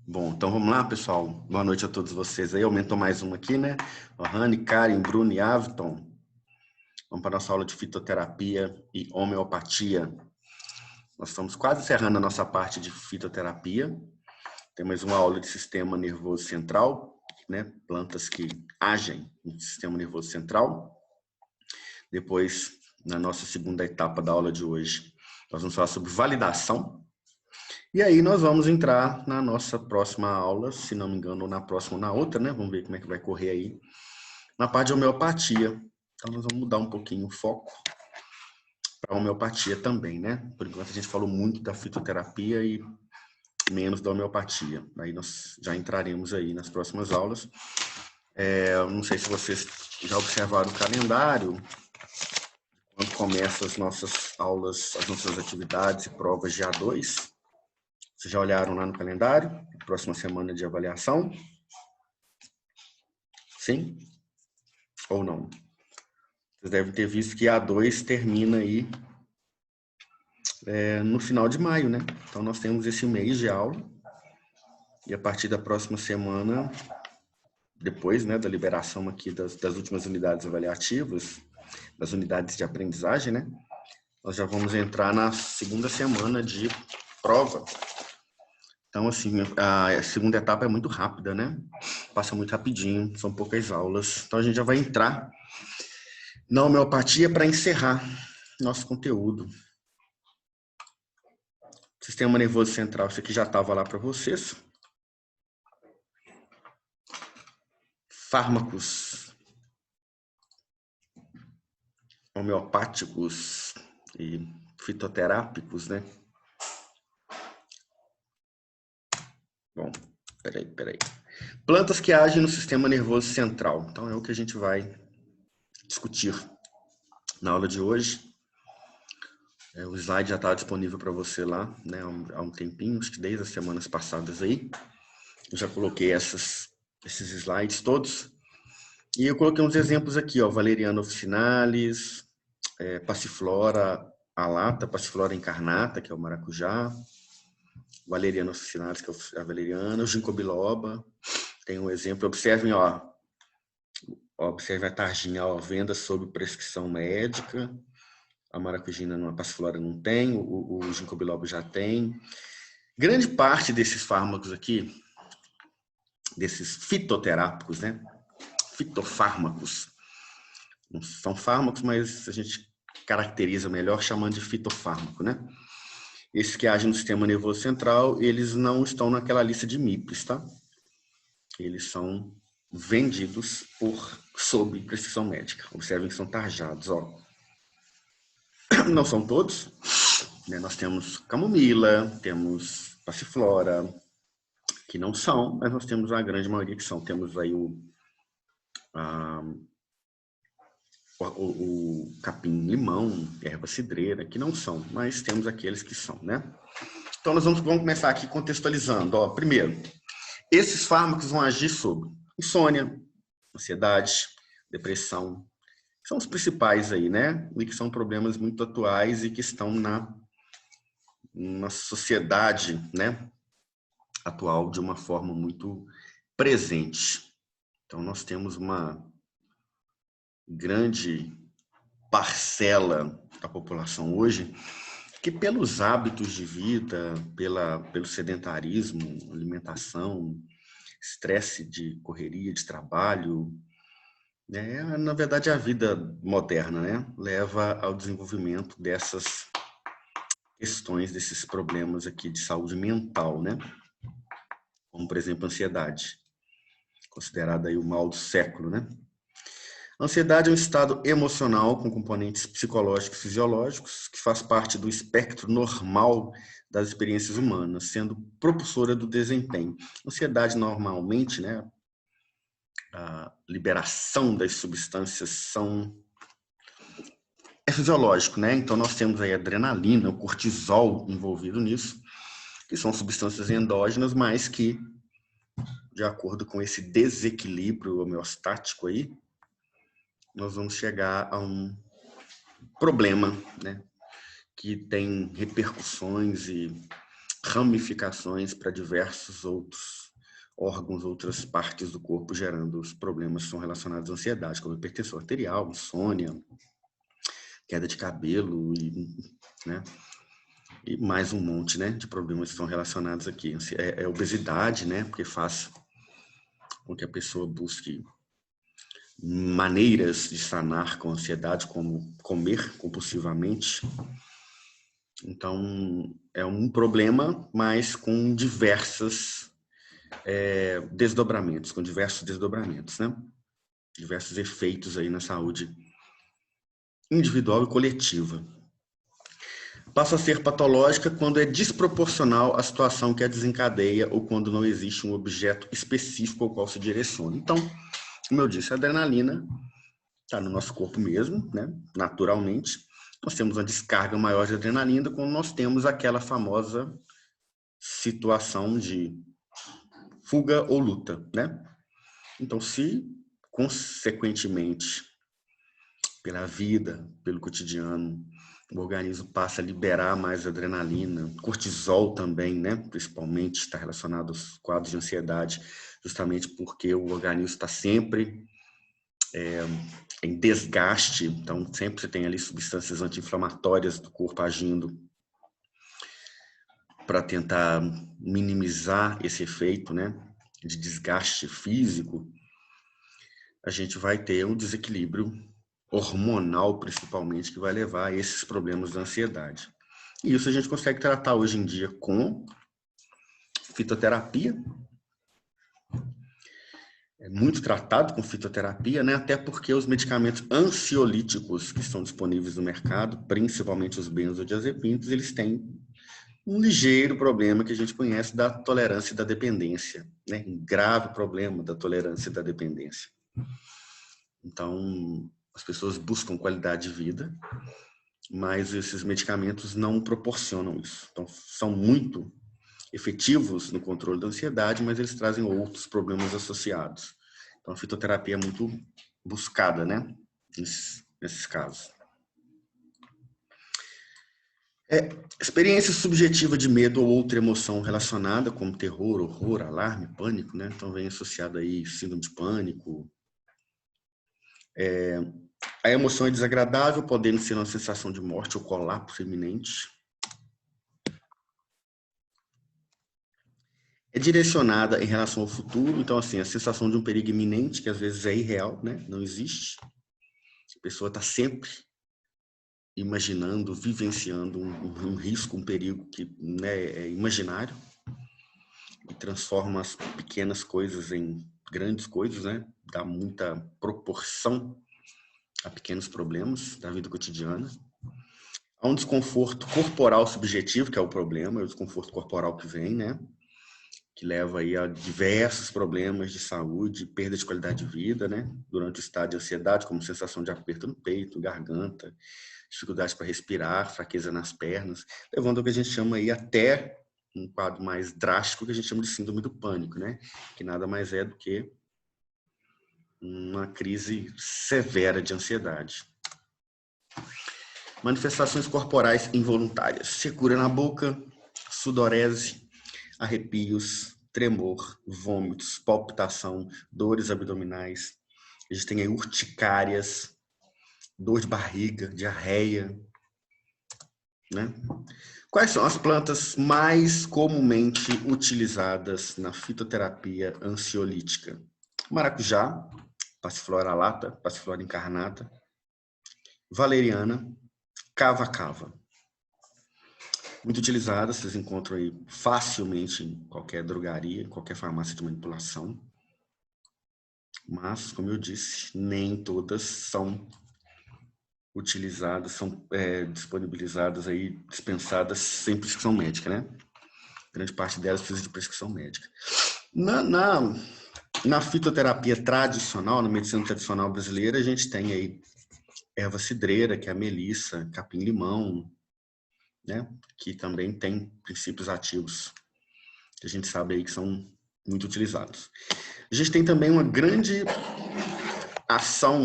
Bom, então vamos lá, pessoal. Boa noite a todos vocês aí. Aumentou mais um aqui, né? Rani, Karen, Bruno e Avton. Vamos para a nossa aula de fitoterapia e homeopatia. Nós estamos quase encerrando a nossa parte de fitoterapia. Temos uma aula de sistema nervoso central, né? Plantas que agem no sistema nervoso central. Depois, na nossa segunda etapa da aula de hoje, nós vamos falar sobre validação. E aí nós vamos entrar na nossa próxima aula, se não me engano, na próxima ou na outra, né? Vamos ver como é que vai correr aí. Na parte de homeopatia. Então nós vamos mudar um pouquinho o foco para a homeopatia também, né? Por enquanto a gente falou muito da fitoterapia e menos da homeopatia. Aí nós já entraremos aí nas próximas aulas. Não sei se vocês já observaram o calendário, quando começam as nossas aulas, as nossas atividades e provas de A2. Vocês já olharam lá no calendário? Próxima semana de avaliação? Sim? Ou não? Vocês devem ter visto que A2 termina aí no final de maio, né? Então nós temos esse mês de aula e a partir da próxima semana, depois, né, da liberação aqui das últimas unidades avaliativas, das unidades de aprendizagem, né? Nós já vamos entrar na segunda semana de prova. Então, assim, a segunda etapa é muito rápida, né? Passa muito rapidinho, são poucas aulas. Então, a gente já vai entrar na homeopatia para encerrar nosso conteúdo. Sistema nervoso central, isso aqui já estava lá para vocês. Fármacos homeopáticos e fitoterápicos, né? Bom, peraí. Plantas que agem no sistema nervoso central. Então, é o que a gente vai discutir na aula de hoje. O slide já está disponível para você lá, né, há um tempinho, acho que desde as semanas passadas aí. Eu já coloquei esses slides todos. E eu coloquei uns exemplos aqui, ó, Valeriana officinalis, Passiflora alata, Passiflora incarnata, que é o maracujá, Valeriana officinalis, que é a valeriana, o ginkgo biloba. Tem um exemplo, observem, ó, observe a tarjinha, ó, venda sob prescrição médica. A maracujina, a passiflora não tem, o ginkgo biloba já tem. Grande parte desses fármacos aqui, desses fitoterápicos, né? Fitofármacos. Não são fármacos, mas a gente caracteriza melhor chamando de fitofármaco, né? Esses que agem no sistema nervoso central, eles não estão naquela lista de MIPs, tá? Eles são vendidos sob prescrição médica. Observem que são tarjados, ó. Não são todos, né? Nós temos camomila, temos passiflora, que não são, mas nós temos a grande maioria que são. Temos aí o capim-limão, erva cidreira, que não são, mas temos aqueles que são, né? Então, nós vamos começar aqui contextualizando. Ó, primeiro, esses fármacos vão agir sobre insônia, ansiedade, depressão, são os principais aí, né? E que são problemas muito atuais e que estão na sociedade, né, atual de uma forma muito presente. Então, nós temos uma grande parcela da população hoje que, pelos hábitos de vida, pelo sedentarismo, alimentação, estresse de correria, de trabalho, né, na verdade, a vida moderna, né, leva ao desenvolvimento dessas questões, desses problemas aqui de saúde mental, né, como, por exemplo, a ansiedade, considerada aí o mal do século, né. A ansiedade é um estado emocional com componentes psicológicos e fisiológicos que faz parte do espectro normal das experiências humanas, sendo propulsora do desempenho. A ansiedade, normalmente, né, a liberação das substâncias é fisiológico, né? Então nós temos aí a adrenalina, o cortisol envolvido nisso, que são substâncias endógenas, mas que, de acordo com esse desequilíbrio homeostático aí, nós vamos chegar a um problema, né, que tem repercussões e ramificações para diversos outros órgãos, outras partes do corpo, gerando os problemas que são relacionados à ansiedade, como hipertensão arterial, insônia, queda de cabelo né? E mais um monte, né, de problemas que estão relacionados aqui. É obesidade, né, porque faz com que a pessoa busque maneiras de sanar com a ansiedade, como comer compulsivamente. Então, é um problema, mas com diversos desdobramentos, né? Diversos efeitos aí na saúde individual e coletiva. Passa a ser patológica quando é desproporcional à situação que a desencadeia ou quando não existe um objeto específico ao qual se direciona. Então, como eu disse, a adrenalina está no nosso corpo mesmo, né? Naturalmente. Nós temos uma descarga maior de adrenalina quando nós temos aquela famosa situação de fuga ou luta, né? Então, se, consequentemente, pela vida, pelo cotidiano, o organismo passa a liberar mais adrenalina, cortisol também, né? Principalmente está relacionado aos quadros de ansiedade, justamente porque o organismo está sempre em desgaste, então sempre você tem ali substâncias anti-inflamatórias do corpo agindo para tentar minimizar esse efeito, né, de desgaste físico. A gente vai ter um desequilíbrio hormonal, principalmente, que vai levar a esses problemas da ansiedade. E isso a gente consegue tratar hoje em dia com fitoterapia. É muito tratado com fitoterapia, né? Até porque os medicamentos ansiolíticos que estão disponíveis no mercado, principalmente os benzodiazepinas, eles têm um ligeiro problema que a gente conhece da tolerância e da dependência, né? Um grave problema da tolerância e da dependência. Então, as pessoas buscam qualidade de vida, mas esses medicamentos não proporcionam isso. Então, são muito efetivos no controle da ansiedade, mas eles trazem outros problemas associados. Então, a fitoterapia é muito buscada, né, nesses casos. Experiência subjetiva de medo ou outra emoção relacionada, como terror, horror, alarme, pânico, né? Então, vem associado aí síndrome de pânico. A emoção é desagradável, podendo ser uma sensação de morte ou colapso iminente. É direcionada em relação ao futuro, então, assim, a sensação de um perigo iminente, que às vezes é irreal, né? Não existe. A pessoa está sempre imaginando, vivenciando um risco, um perigo que, né, é imaginário e transforma as pequenas coisas em grandes coisas, né? Dá muita proporção a pequenos problemas da vida cotidiana. Há um desconforto corporal subjetivo, que é o problema, é o desconforto corporal que vem, né? Que leva aí a diversos problemas de saúde, perda de qualidade de vida, né? Durante o estado de ansiedade, como sensação de aperto no peito, garganta, dificuldade para respirar, fraqueza nas pernas, levando ao que a gente chama aí até um quadro mais drástico que a gente chama de síndrome do pânico, né? Que nada mais é do que uma crise severa de ansiedade. Manifestações corporais involuntárias: secura na boca, sudorese, arrepios, tremor, vômitos, palpitação, dores abdominais. A gente tem aí urticárias, dor de barriga, diarreia, né? Quais são as plantas mais comumente utilizadas na fitoterapia ansiolítica? Maracujá, Passiflora alata, Passiflora incarnata, valeriana, cava-cava. Muito utilizada, vocês encontram aí facilmente em qualquer drogaria, em qualquer farmácia de manipulação. Mas, como eu disse, nem todas são utilizadas, são disponibilizadas aí, dispensadas sem prescrição médica, né? Grande parte delas precisa de prescrição médica. Na fitoterapia tradicional, na medicina tradicional brasileira, a gente tem aí erva cidreira, que é a melissa, capim-limão, né? Que também tem princípios ativos que a gente sabe aí que são muito utilizados. A gente tem também uma grande ação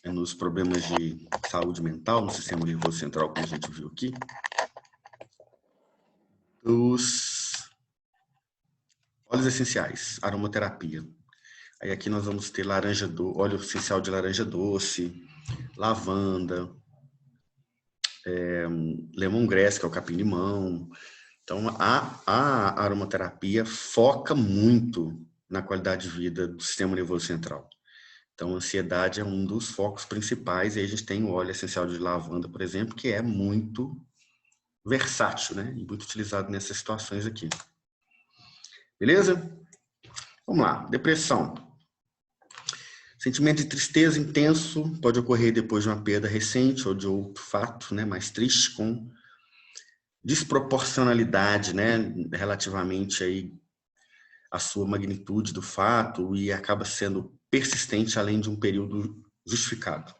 nos problemas de saúde mental, no sistema nervoso central, como a gente viu aqui. Os óleos essenciais, aromaterapia. Aí aqui nós vamos ter óleo essencial de laranja doce, lavanda, lemongrass, que é o capim-limão. Então, a aromaterapia foca muito na qualidade de vida do sistema nervoso central. Então, a ansiedade é um dos focos principais. E aí a gente tem o óleo essencial de lavanda, por exemplo, que é muito versátil, né? E muito utilizado nessas situações aqui. Beleza? Vamos lá. Depressão. Sentimento de tristeza intenso pode ocorrer depois de uma perda recente ou de outro fato, né, mais triste, com desproporcionalidade, né, relativamente aí à sua magnitude do fato, e acaba sendo persistente além de um período justificado.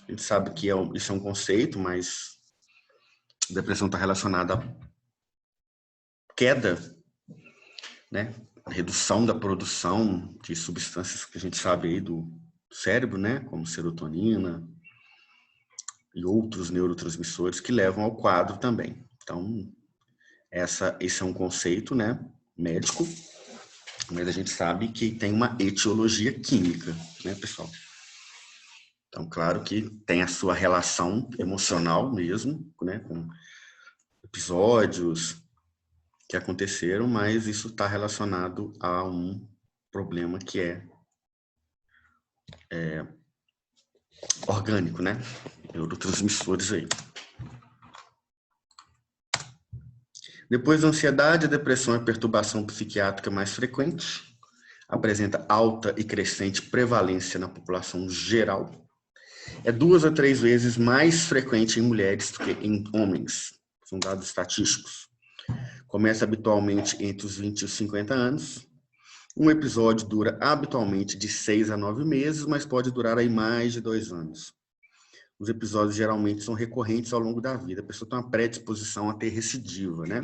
A gente sabe que isso é um conceito, mas a depressão está relacionada à queda, né, a redução da produção de substâncias que a gente sabe aí do cérebro, né, como serotonina e outros neurotransmissores que levam ao quadro também. Então, esse é um conceito, né, médico, mas a gente sabe que tem uma etiologia química, né, pessoal? Então, claro que tem a sua relação emocional mesmo, né, com episódios que aconteceram, mas isso está relacionado a um problema que é orgânico, né? Neurotransmissores aí. Depois da ansiedade, a depressão é a perturbação psiquiátrica mais frequente, apresenta alta e crescente prevalência na população geral. É 2 a 3 vezes mais frequente em mulheres do que em homens. São dados estatísticos. Começa habitualmente entre os 20 e os 50 anos. Um episódio dura habitualmente de 6 a 9 meses, mas pode durar aí mais de 2 anos. Os episódios geralmente são recorrentes ao longo da vida. A pessoa tem uma predisposição a ter recidiva, né?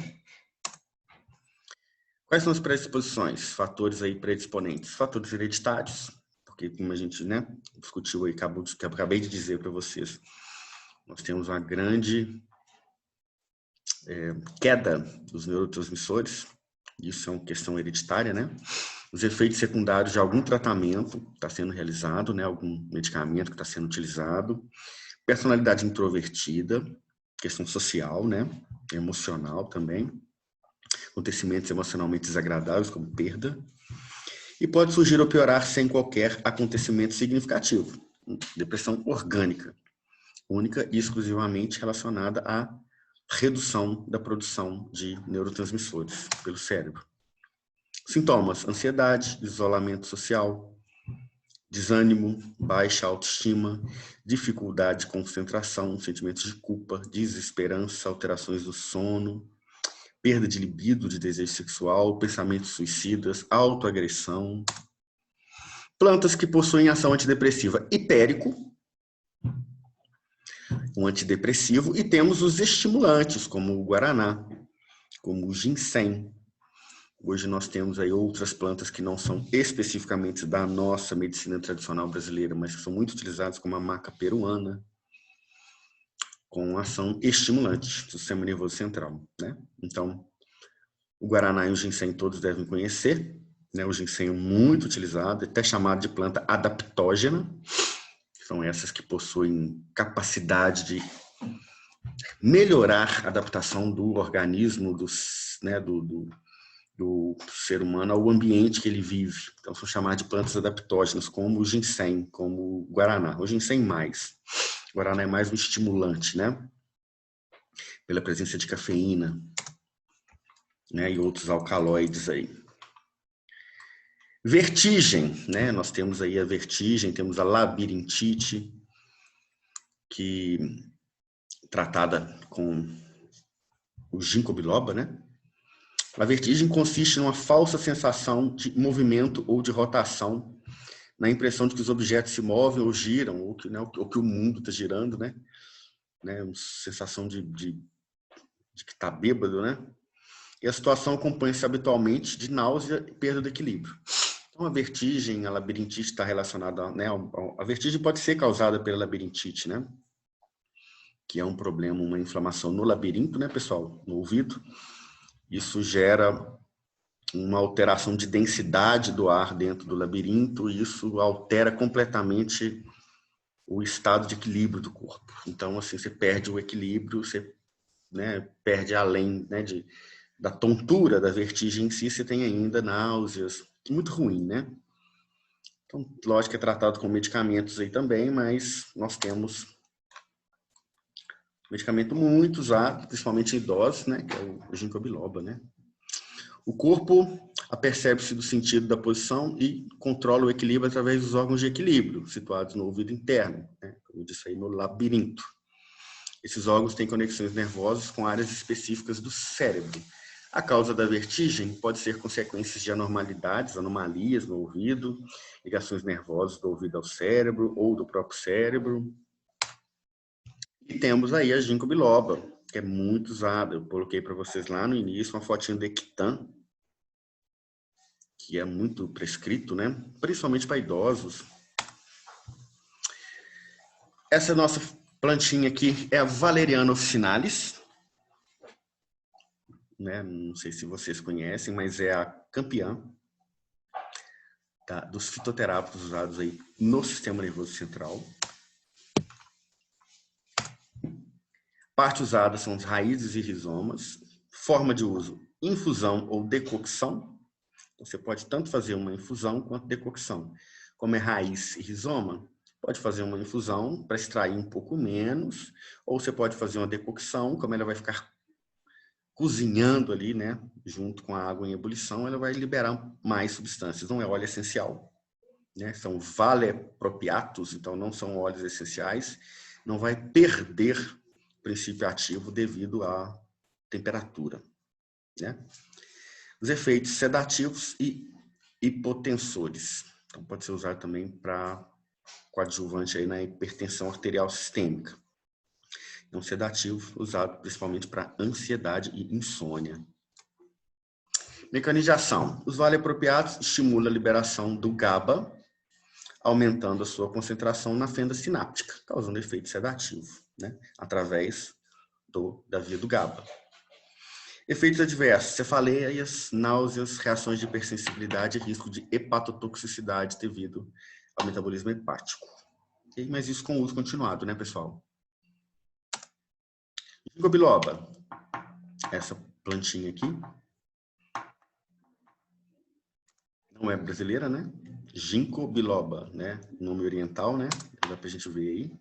Quais são as predisposições? Fatores aí predisponentes. Fatores hereditários, porque como a gente, né, discutiu aí, acabei de dizer para vocês, nós temos uma grande queda dos neurotransmissores. Isso é uma questão hereditária, né? Os efeitos secundários de algum tratamento que está sendo realizado, né? Algum medicamento que está sendo utilizado. Personalidade introvertida, questão social, né? Emocional também. Acontecimentos emocionalmente desagradáveis, como perda. E pode surgir ou piorar sem qualquer acontecimento significativo. Depressão orgânica, única e exclusivamente relacionada à redução da produção de neurotransmissores pelo cérebro. Sintomas: ansiedade, isolamento social, desânimo, baixa autoestima, dificuldade de concentração, sentimentos de culpa, desesperança, alterações do sono, perda de libido, de desejo sexual, pensamentos suicidas, autoagressão. Plantas que possuem ação antidepressiva: hipérico, um antidepressivo, e temos os estimulantes, como o guaraná, como o ginseng. Hoje nós temos aí outras plantas que não são especificamente da nossa medicina tradicional brasileira, mas que são muito utilizadas, como a maca peruana, com ação estimulante do sistema nervoso central, né? Então, o guaraná e o ginseng todos devem conhecer, né? O ginseng é muito utilizado, até chamado de planta adaptógena. São essas que possuem capacidade de melhorar a adaptação do organismo, do ser humano ao ambiente que ele vive. Então, são chamadas de plantas adaptógenas, como o ginseng, como o guaraná. O ginseng mais. O guaraná é mais um estimulante, né? Pela presença de cafeína, né? E outros alcaloides aí. Vertigem, né? Nós temos aí a vertigem, temos a labirintite, que tratada com o ginkgo biloba, né? A vertigem consiste numa falsa sensação de movimento ou de rotação, na impressão de que os objetos se movem ou giram, ou que, né, ou que o mundo está girando, né? Uma sensação de que está bêbado, né? E a situação acompanha-se habitualmente de náusea e perda do equilíbrio. Então, a vertigem, a labirintite está relacionada, né? A vertigem pode ser causada pela labirintite, né? Que é um problema, uma inflamação no labirinto, né, pessoal? No ouvido. Isso gera uma alteração de densidade do ar dentro do labirinto, e isso altera completamente o estado de equilíbrio do corpo. Então, assim, você perde o equilíbrio, você, né, perde além, né, da tontura, da vertigem em si, você tem ainda náuseas. Muito ruim, né? Então, lógico que é tratado com medicamentos aí também, mas nós temos medicamento muito usado, principalmente em idosos, né, que é o ginkgo biloba, né? O corpo apercebe-se do sentido da posição e controla o equilíbrio através dos órgãos de equilíbrio, situados no ouvido interno, né? Como eu disse aí, no labirinto. Esses órgãos têm conexões nervosas com áreas específicas do cérebro. A causa da vertigem pode ser consequências de anormalidades, anomalias no ouvido, ligações nervosas do ouvido ao cérebro ou do próprio cérebro. E temos aí a ginkgo biloba, que é muito usada. Eu coloquei para vocês lá no início uma fotinha do Equitan, que é muito prescrito, né? Principalmente para idosos. Essa nossa plantinha aqui é a Valeriana officinalis, né? Não sei se vocês conhecem, mas é a campeã dos fitoterápicos usados aí no sistema nervoso central. Parte usada são as raízes e rizomas. Forma de uso: infusão ou decocção. Você pode tanto fazer uma infusão quanto decocção. Como é raiz e rizoma, pode fazer uma infusão para extrair um pouco menos, ou você pode fazer uma decocção, como ela vai ficar cozinhando ali, né, junto com a água em ebulição, ela vai liberar mais substâncias. Não é óleo essencial, né? São valepropiatos, então não são óleos essenciais. Não vai perder o princípio ativo devido à temperatura, né? Os efeitos sedativos e hipotensores. Então, pode ser usado também para coadjuvante aí na hipertensão arterial sistêmica. É um sedativo usado principalmente para ansiedade e insônia. Mecanismo de ação. Os valepropiatos estimulam a liberação do GABA, aumentando a sua concentração na fenda sináptica, causando efeito sedativo, né? Através da via do GABA. Efeitos adversos: cefaleias, náuseas, reações de hipersensibilidade e risco de hepatotoxicidade devido ao metabolismo hepático. Okay? Mas isso com uso continuado, né, pessoal? Ginkgo biloba. Essa plantinha aqui. Não é brasileira, né? Ginkgo biloba, né? Nome oriental, né? Dá pra gente ver aí.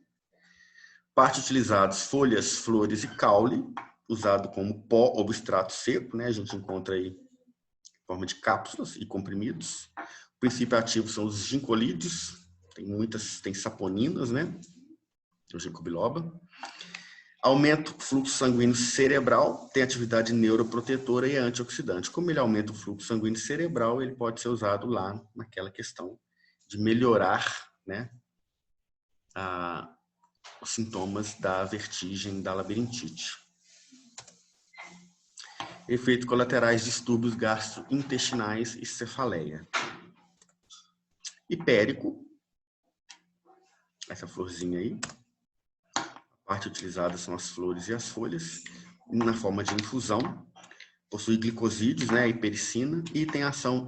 Parte utilizados: folhas, flores e caule, usado como pó ou extrato seco, né? A gente encontra aí em forma de cápsulas e comprimidos. O princípio ativo são os gincolídeos, tem saponinas, né? O ginkgo biloba. Aumenta o fluxo sanguíneo cerebral, tem atividade neuroprotetora e é antioxidante. Como ele aumenta o fluxo sanguíneo cerebral, ele pode ser usado lá naquela questão de melhorar, né, os sintomas da vertigem, da labirintite. Efeitos colaterais: distúrbios gastrointestinais e cefaleia. Hipérico, essa florzinha aí. A parte utilizada são as flores e as folhas, na forma de infusão. Possui glicosídeos, né, hipericina, e tem ação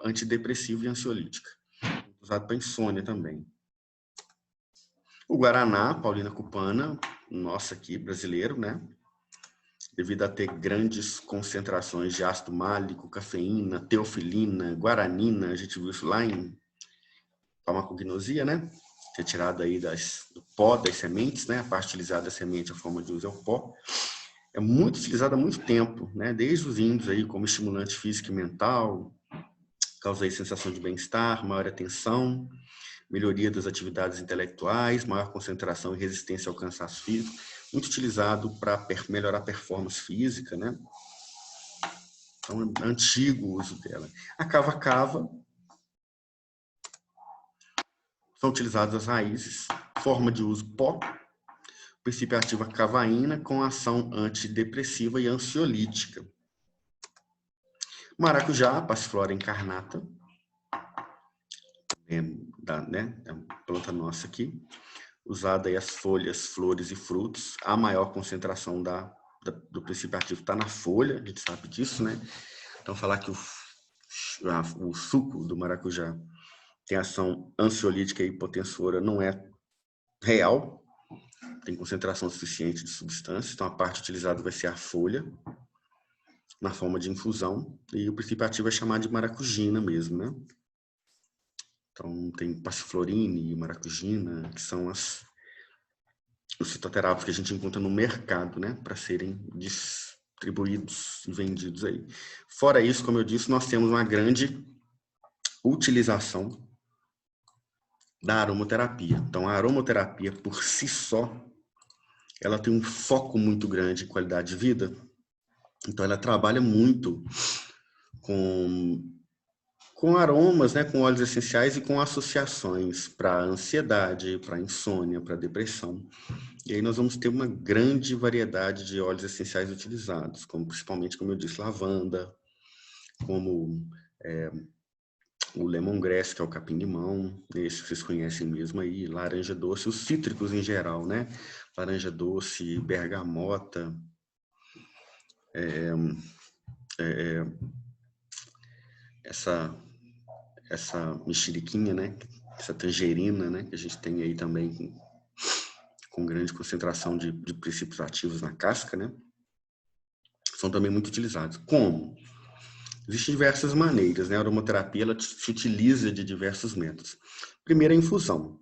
antidepressiva e ansiolítica. Usado para insônia também. O guaraná, Paulina cupana, nosso aqui, brasileiro, né? Devido a ter grandes concentrações de ácido málico, cafeína, teofilina, guaranina, a gente viu isso lá em farmacognosia, né? Retirado aí do pó das sementes, né? A parte utilizada da semente, a forma de uso é o pó. É muito utilizado há muito tempo, né? Desde os índios aí, como estimulante físico e mental, causa aí sensação de bem-estar, maior atenção, melhoria das atividades intelectuais, maior concentração e resistência ao cansaço físico. Muito utilizado para melhorar a performance física, né? Então, é antigo o uso dela. A cava-cava, são utilizadas as raízes, forma de uso pó, princípio ativo a cavaína com ação antidepressiva e ansiolítica. Maracujá, Passiflora incarnata, né, é uma planta nossa aqui, usada aí as folhas, flores e frutos, a maior concentração da do princípio ativo está na folha, a gente sabe disso, né? Então, falar que o suco do maracujá tem ação ansiolítica e hipotensora não é real, tem concentração suficiente de substância, então a parte utilizada vai ser a folha, na forma de infusão, e o princípio ativo é chamado de maracujina mesmo, né? Então, tem passiflorina e maracujina, que são os fitoterápicos que a gente encontra no mercado, né? Para serem distribuídos e vendidos aí. Fora isso, como eu disse, nós temos uma grande utilização da aromaterapia. Então, a aromaterapia, por si só, ela tem um foco muito grande em qualidade de vida. Então, ela trabalha muito com aromas, né, com óleos essenciais e com associações para ansiedade, para insônia, para depressão. E aí nós vamos ter uma grande variedade de óleos essenciais utilizados, como principalmente, como eu disse, lavanda, como o lemongrass, que é o capim-limão, esse que vocês conhecem mesmo aí, laranja doce, os cítricos em geral, né? Laranja doce, bergamota, essa mexeriquinha, né? Essa tangerina, né? Que a gente tem aí também com grande concentração de princípios ativos na casca, né? São também muito utilizados. Como? Existem diversas maneiras, né? A aromaterapia ela se utiliza de diversos métodos. Primeiro, a infusão.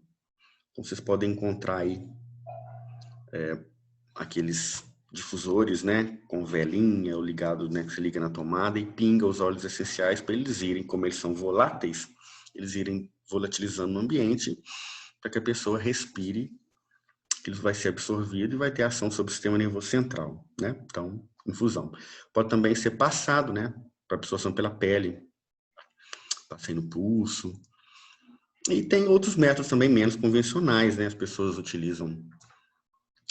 Então, vocês podem encontrar aí aqueles difusores, né? Com velinha ou ligado, né? Que se liga na tomada e pinga os óleos essenciais para eles irem, como eles são voláteis, eles irem volatilizando no ambiente para que a pessoa respire, que ele vai ser absorvido e vai ter ação sobre o sistema nervoso central, né? Então, infusão. Pode também ser passado, né? Para absorção pela pele, passei no pulso. E tem outros métodos também menos convencionais, né? As pessoas utilizam,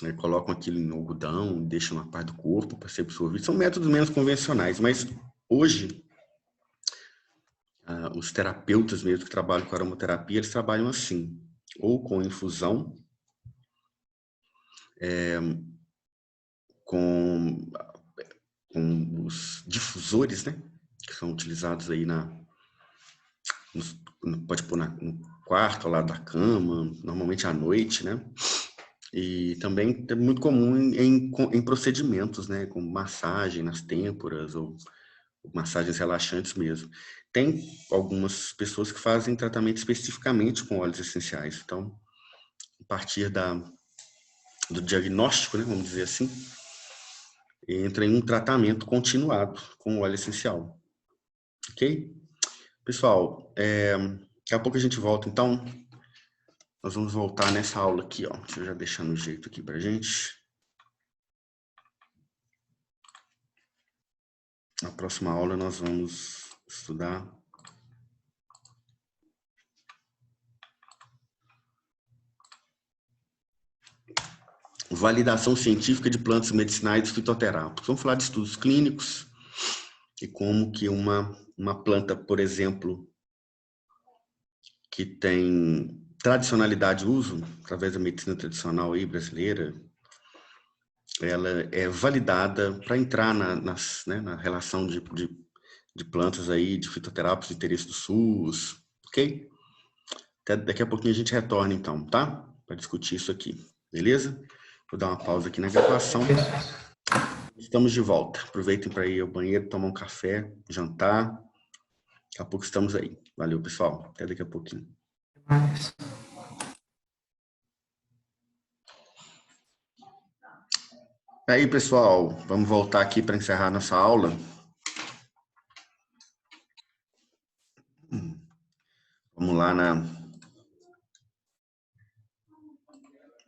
né? Colocam aquilo em algodão, deixam na parte do corpo para ser absorvido. São métodos menos convencionais, mas hoje os terapeutas mesmo que trabalham com aromaterapia, eles trabalham assim, ou com infusão, com os difusores, né? Que são utilizados aí pode pôr no quarto, ao lado da cama, normalmente à noite, né? E também é muito comum em procedimentos, né? Como massagem nas têmporas ou massagens relaxantes mesmo. Tem algumas pessoas que fazem tratamento especificamente com óleos essenciais. Então, a partir do diagnóstico, né? Vamos dizer assim, entra em um tratamento continuado com óleo essencial. Ok? Pessoal, daqui a pouco a gente volta, então. Nós vamos voltar nessa aula aqui, ó. Deixa eu já deixar no jeito aqui pra gente. Na próxima aula nós vamos estudar validação científica de plantas medicinais e fitoterápicos. Vamos falar de estudos clínicos e como que uma planta, por exemplo, que tem tradicionalidade de uso, através da medicina tradicional aí brasileira, ela é validada para entrar na relação de plantas aí, de fitoterápicos de interesse do SUS, ok? Até daqui a pouquinho a gente retorna então, tá? Para discutir isso aqui, beleza? Vou dar uma pausa aqui na gravação. Estamos de volta. Aproveitem para ir ao banheiro, tomar um café, jantar. Daqui a pouco estamos aí. Valeu, pessoal. Até daqui a pouquinho. Aí, pessoal, vamos voltar aqui para encerrar nossa aula. Vamos lá na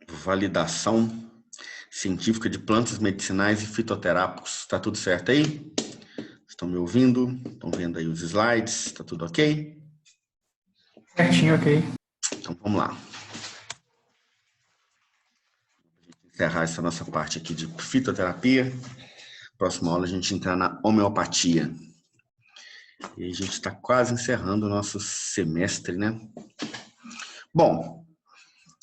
validação científica de plantas medicinais e fitoterápicos. Tá tudo certo aí? Estão me ouvindo? Estão vendo aí os slides? Tá tudo ok? Certinho, ok. Então, vamos lá. Encerrar essa nossa parte aqui de fitoterapia. Próxima aula a gente entrar na homeopatia. E a gente está quase encerrando o nosso semestre, né? Bom,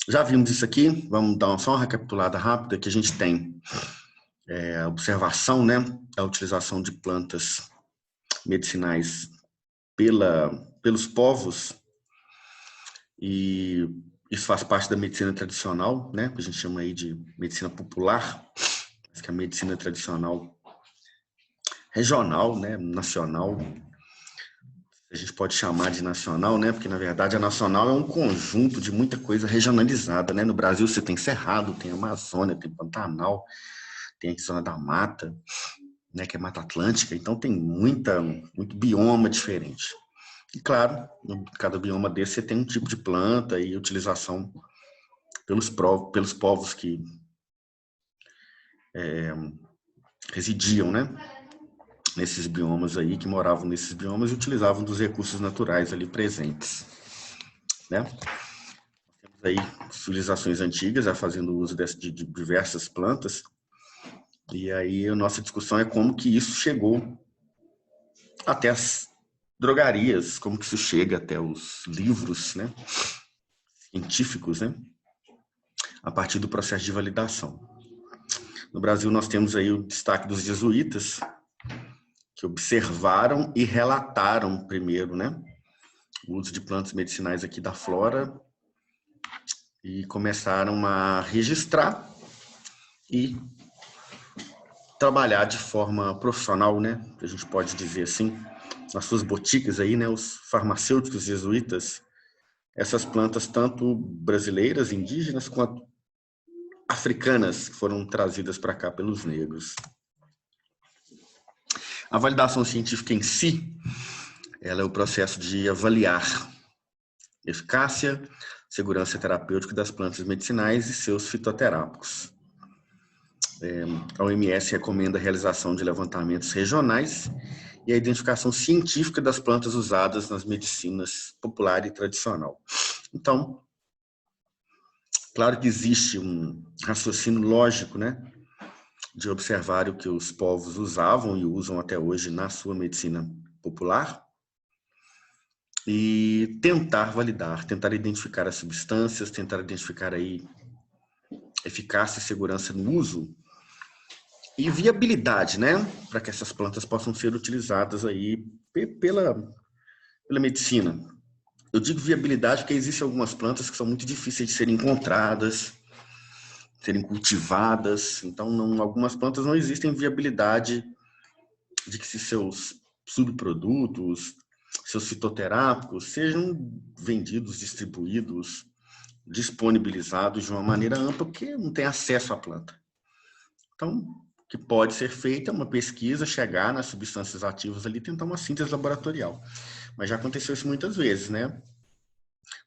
já vimos isso aqui. Vamos dar só uma recapitulada rápida que a gente tem a observação, né, a utilização de plantas medicinais pelos povos, e isso faz parte da medicina tradicional, né, que a gente chama aí de medicina popular, que é a medicina tradicional regional, né, nacional. A gente pode chamar de nacional, né, porque na verdade a nacional é um conjunto de muita coisa regionalizada, né. No Brasil você tem Cerrado, tem Amazônia, tem Pantanal, tem a zona da mata, né, que é Mata Atlântica, então tem muito bioma diferente. E claro, em cada bioma desse você tem um tipo de planta e utilização pelos povos que residiam, né, nesses biomas aí, que moravam nesses biomas e utilizavam dos recursos naturais ali presentes, né. Temos aí civilizações antigas já fazendo uso de diversas plantas, e aí a nossa discussão é como que isso chegou até as drogarias, como que isso chega até os livros, né, científicos, né, a partir do processo de validação. No Brasil nós temos aí o destaque dos jesuítas, que observaram e relataram primeiro, né, o uso de plantas medicinais aqui da flora e começaram a registrar e trabalhar de forma profissional, né, a gente pode dizer assim, nas suas boticas aí, né, os farmacêuticos jesuítas, essas plantas tanto brasileiras, indígenas, quanto africanas, que foram trazidas para cá pelos negros. A validação científica em si, ela é o processo de avaliar eficácia, segurança terapêutica das plantas medicinais e seus fitoterápicos. A OMS recomenda a realização de levantamentos regionais e a identificação científica das plantas usadas nas medicinas popular e tradicional. Então, claro que existe um raciocínio lógico, né, de observar o que os povos usavam e usam até hoje na sua medicina popular e tentar validar, tentar identificar as substâncias, tentar identificar aí eficácia e segurança no uso e viabilidade, né, para que essas plantas possam ser utilizadas aí pela medicina. Eu digo viabilidade porque existem algumas plantas que são muito difíceis de serem encontradas, serem cultivadas, então algumas plantas não existem viabilidade de que seus subprodutos, seus fitoterápicos sejam vendidos, distribuídos, disponibilizados de uma maneira ampla, porque não tem acesso à planta. Então, o que pode ser feito é uma pesquisa, chegar nas substâncias ativas ali, tentar uma síntese laboratorial. Mas já aconteceu isso muitas vezes, né?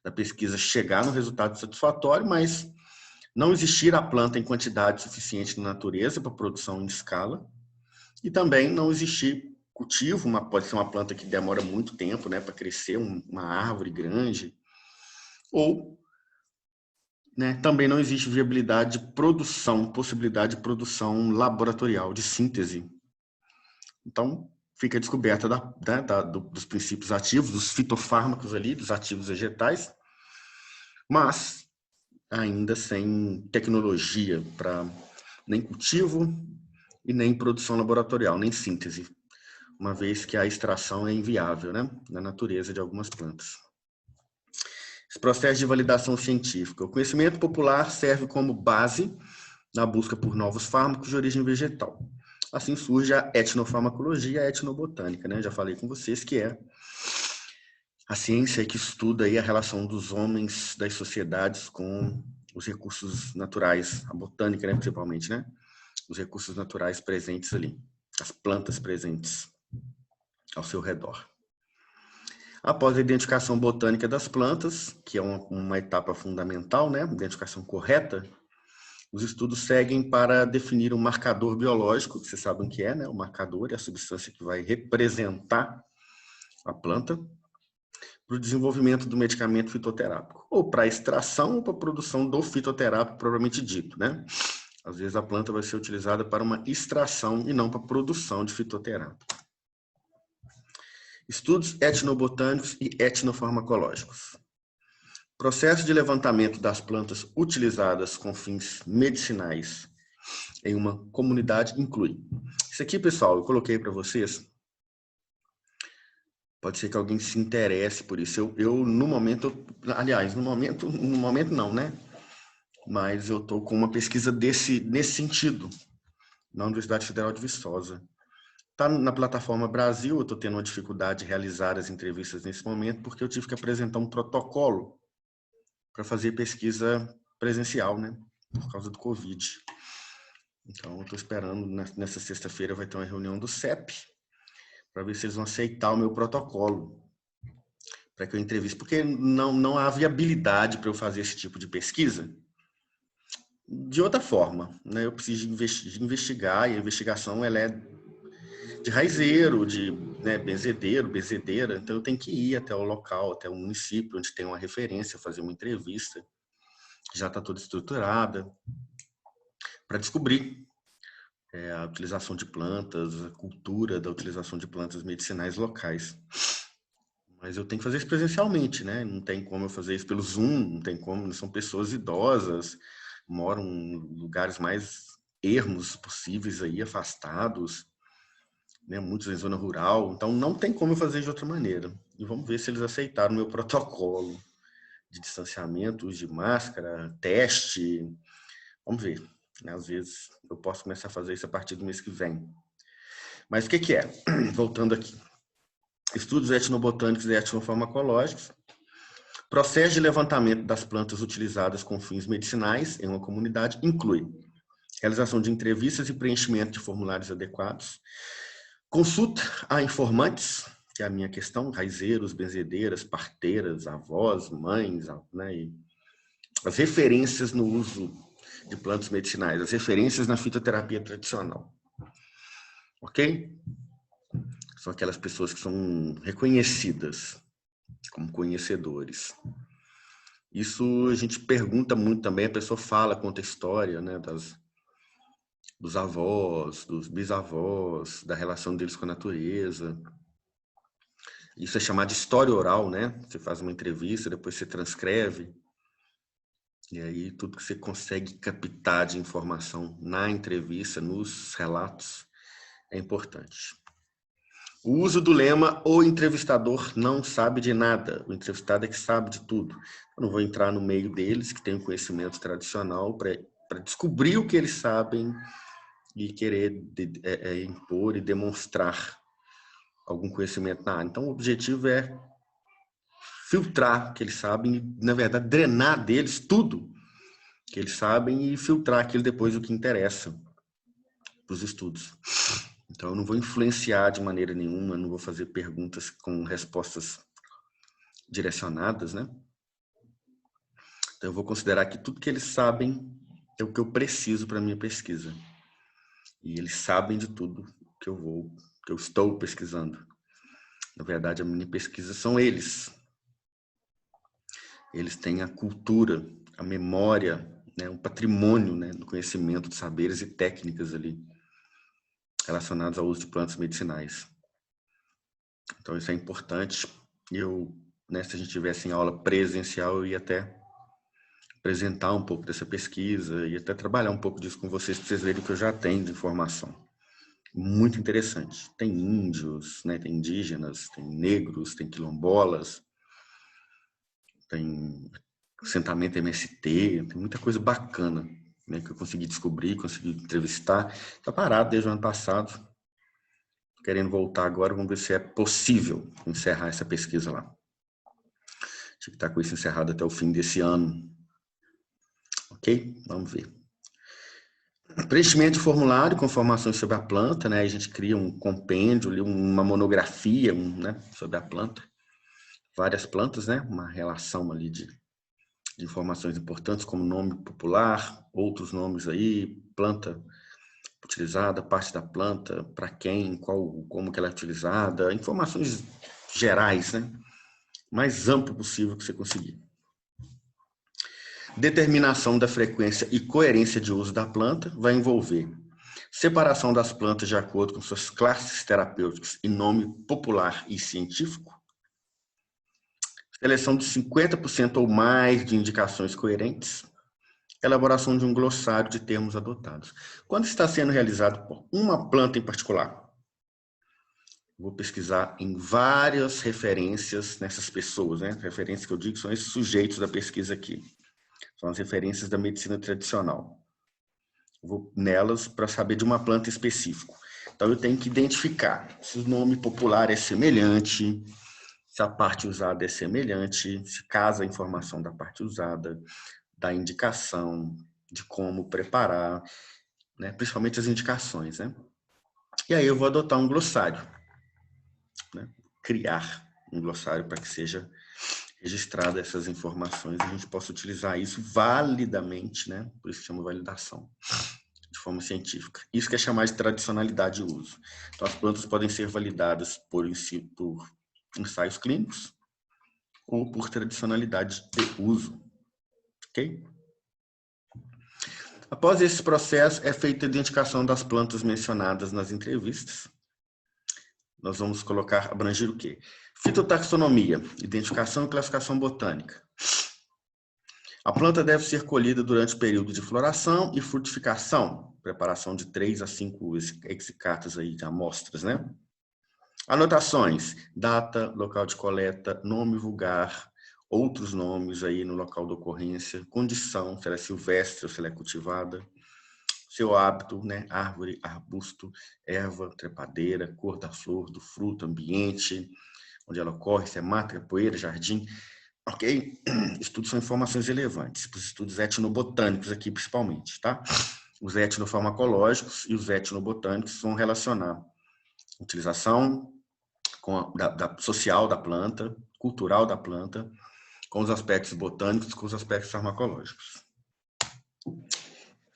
Da pesquisa chegar no resultado satisfatório, mas não existir a planta em quantidade suficiente na natureza para produção em escala, e também não existir cultivo, pode ser uma planta que demora muito tempo, né, para crescer, uma árvore grande, ou, né, também não existe viabilidade de produção, possibilidade de produção laboratorial, de síntese. Então, fica a descoberta dos princípios ativos, dos fitofármacos ali, dos ativos vegetais, mas ainda sem tecnologia para nem cultivo e nem produção laboratorial, nem síntese, uma vez que a extração é inviável, né, na natureza de algumas plantas. Esse processo de validação científica. O conhecimento popular serve como base na busca por novos fármacos de origem vegetal. Assim surge a etnofarmacologia e a etnobotânica, né? Já falei com vocês que é a ciência que estuda aí a relação dos homens, das sociedades com os recursos naturais, a botânica, né, principalmente, né? Os recursos naturais presentes ali, as plantas presentes ao seu redor. Após a identificação botânica das plantas, que é uma etapa fundamental, né, identificação correta, os estudos seguem para definir um marcador biológico, que vocês sabem o que é, né? O marcador é a substância que vai representar a planta, para o desenvolvimento do medicamento fitoterápico, ou para a extração ou para a produção do fitoterápico propriamente dito, né? Às vezes a planta vai ser utilizada para uma extração e não para a produção de fitoterápico. Estudos etnobotânicos e etnofarmacológicos. Processo de levantamento das plantas utilizadas com fins medicinais em uma comunidade inclui. Isso aqui, pessoal, eu coloquei para vocês. Pode ser que alguém se interesse por isso. Eu no momento, aliás, no momento não, né? Mas eu estou com uma pesquisa nesse sentido, na Universidade Federal de Viçosa. Está na plataforma Brasil, eu estou tendo uma dificuldade de realizar as entrevistas nesse momento, porque eu tive que apresentar um protocolo para fazer pesquisa presencial, né? Por causa do Covid. Então, eu estou esperando, nessa sexta-feira vai ter uma reunião do CEP, para ver se eles vão aceitar o meu protocolo, para que eu entreviste, porque não há viabilidade para eu fazer esse tipo de pesquisa de outra forma, né? Eu preciso de investigar, e a investigação ela é de raizeiro, de benzedeiro, benzedeira, então eu tenho que ir até o local, até o município, onde tem uma referência, fazer uma entrevista, que já está toda estruturada, para descobrir a utilização de plantas, a cultura da utilização de plantas medicinais locais. Mas eu tenho que fazer isso presencialmente, né? Não tem como eu fazer isso pelo Zoom, não tem como, são pessoas idosas, moram em lugares mais ermos possíveis aí, afastados, né? Muitos em zona rural, então não tem como eu fazer de outra maneira. E vamos ver se eles aceitaram o meu protocolo de distanciamento, uso de máscara, teste. Vamos ver. Às vezes eu posso começar a fazer isso a partir do mês que vem. Mas o que é? Voltando aqui. Estudos etnobotânicos e etnofarmacológicos. Processo de levantamento das plantas utilizadas com fins medicinais em uma comunidade inclui realização de entrevistas e preenchimento de formulários adequados, consulta a informantes, que é a minha questão, raizeiros, benzedeiras, parteiras, avós, mães, né, e as referências no uso de plantas medicinais, as referências na fitoterapia tradicional. Ok? São aquelas pessoas que são reconhecidas como conhecedores. Isso a gente pergunta muito também, a pessoa fala, conta a história, né, dos avós, dos bisavós, da relação deles com a natureza. Isso é chamado de história oral, né? Você faz uma entrevista, depois você transcreve. E aí tudo que você consegue captar de informação na entrevista, nos relatos, é importante. O uso do lema "o entrevistador não sabe de nada", o entrevistado é que sabe de tudo. Eu não vou entrar no meio deles, que tem o conhecimento tradicional, para descobrir o que eles sabem e querer impor e demonstrar algum conhecimento na área. Então, o objetivo é filtrar o que eles sabem e, na verdade, drenar deles tudo que eles sabem e filtrar aquilo depois o que interessa para os estudos. Então, eu não vou influenciar de maneira nenhuma, não vou fazer perguntas com respostas direcionadas, né? Então, eu vou considerar que tudo que eles sabem é o que eu preciso para a minha pesquisa. E eles sabem de tudo que eu estou pesquisando. Na verdade, a minha pesquisa são eles. Eles têm a cultura, a memória, né, um patrimônio, né, do conhecimento, de saberes e técnicas ali relacionados ao uso de plantas medicinais. Então, isso é importante. Se a gente tivesse em aula presencial, eu ia até apresentar um pouco dessa pesquisa e até trabalhar um pouco disso com vocês, para vocês verem o que eu já tenho de informação. Muito interessante. Tem índios, né, tem indígenas, tem negros, tem quilombolas, tem assentamento MST, tem muita coisa bacana, né, que eu consegui descobrir, consegui entrevistar. Está parado desde o ano passado, querendo voltar agora, vamos ver se é possível encerrar essa pesquisa lá. Tinha que estar com isso encerrado até o fim desse ano. Ok? Vamos ver. Preenchimento de formulário com informações sobre a planta, né? A gente cria um compêndio, uma monografia, né, sobre a planta. Várias plantas, né? Uma relação ali de informações importantes, como nome popular, outros nomes aí, planta utilizada, parte da planta, para quem, como que ela é utilizada, informações gerais, né? Mais amplo possível que você conseguir. Determinação da frequência e coerência de uso da planta vai envolver separação das plantas de acordo com suas classes terapêuticas e nome popular e científico, seleção de 50% ou mais de indicações coerentes, elaboração de um glossário de termos adotados. Quando está sendo realizado por uma planta em particular, vou pesquisar em várias referências nessas pessoas, né? Referências que eu digo são esses sujeitos da pesquisa aqui. São as referências da medicina tradicional. Vou nelas para saber de uma planta específica. Então, eu tenho que identificar se o nome popular é semelhante, se a parte usada é semelhante, se casa a informação da parte usada, da indicação, de como preparar, né? Principalmente as indicações, né? E aí eu vou adotar um glossário, né? Criar um glossário para que seja registrada essas informações e a gente possa utilizar isso validamente, né? Por isso que chama validação, de forma científica. Isso que é chamar de tradicionalidade de uso. Então, as plantas podem ser validadas por ensaios clínicos ou por tradicionalidade de uso. Ok? Após esse processo, é feita a identificação das plantas mencionadas nas entrevistas. Nós vamos abranger o quê? Fitotaxonomia, identificação e classificação botânica. A planta deve ser colhida durante o período de floração e frutificação, preparação de 3 a 5 hexicartas aí de amostras, né? Anotações, data, local de coleta, nome vulgar, outros nomes aí no local da ocorrência, condição, se ela é silvestre ou se ela é cultivada, seu hábito, né? Árvore, arbusto, erva, trepadeira, cor da flor, do fruto, ambiente, onde ela ocorre, se é mata, poeira, jardim, ok? Estudos são informações relevantes, os estudos etnobotânicos aqui principalmente, tá? Os etnofarmacológicos e os etnobotânicos vão relacionar a utilização social da planta, cultural da planta, com os aspectos botânicos, com os aspectos farmacológicos.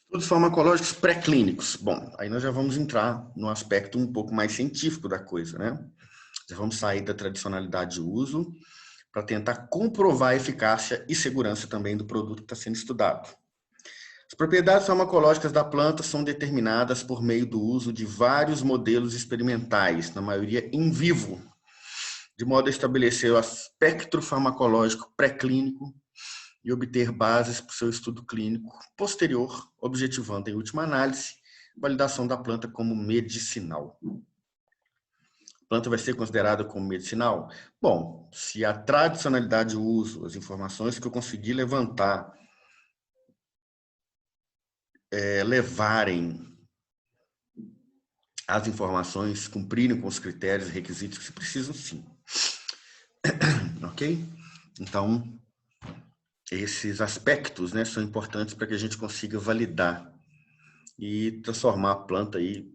Estudos farmacológicos pré-clínicos. Bom, aí nós já vamos entrar no aspecto um pouco mais científico da coisa, né? Já vamos sair da tradicionalidade de uso para tentar comprovar a eficácia e segurança também do produto que está sendo estudado. As propriedades farmacológicas da planta são determinadas por meio do uso de vários modelos experimentais, na maioria em vivo, de modo a estabelecer o espectro farmacológico pré-clínico e obter bases para o seu estudo clínico posterior, objetivando, em última análise, a validação da planta como medicinal. A planta vai ser considerada como medicinal? Bom, se a tradicionalidade de uso, as informações que eu consegui levantar, levarem as informações, cumprirem com os critérios e requisitos que se precisam, sim. Ok? Então, esses aspectos, né, são importantes para que a gente consiga validar e transformar a planta aí,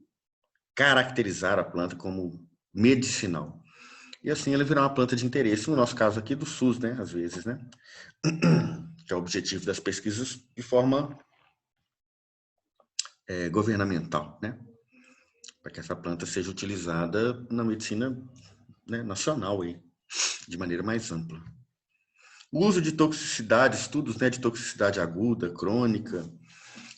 caracterizar a planta como medicinal. E assim ela virar uma planta de interesse, no nosso caso aqui do SUS, né, às vezes, né? Que é o objetivo das pesquisas de forma governamental, né? Para que essa planta seja utilizada na medicina, né, nacional aí, de maneira mais ampla. O uso de toxicidade, estudos, né, de toxicidade aguda, crônica,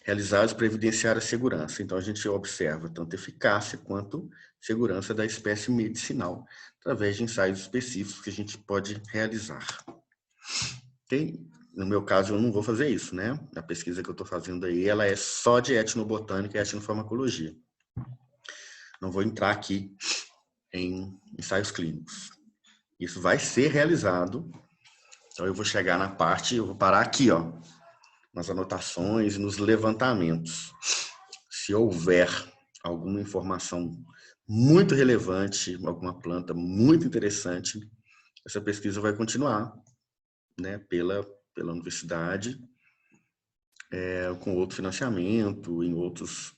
realizados para evidenciar a segurança. Então, a gente observa tanto eficácia quanto segurança da espécie medicinal, através de ensaios específicos que a gente pode realizar. Okay? No meu caso, eu não vou fazer isso, né? A pesquisa que eu estou fazendo aí, ela é só de etnobotânica e etnofarmacologia. Não vou entrar aqui em ensaios clínicos. Isso vai ser realizado. Então, eu vou chegar na parte, eu vou parar aqui, ó, nas anotações e nos levantamentos. Se houver alguma informação muito relevante, alguma planta muito interessante, essa pesquisa vai continuar, né, pela universidade, com outro financiamento, em outros,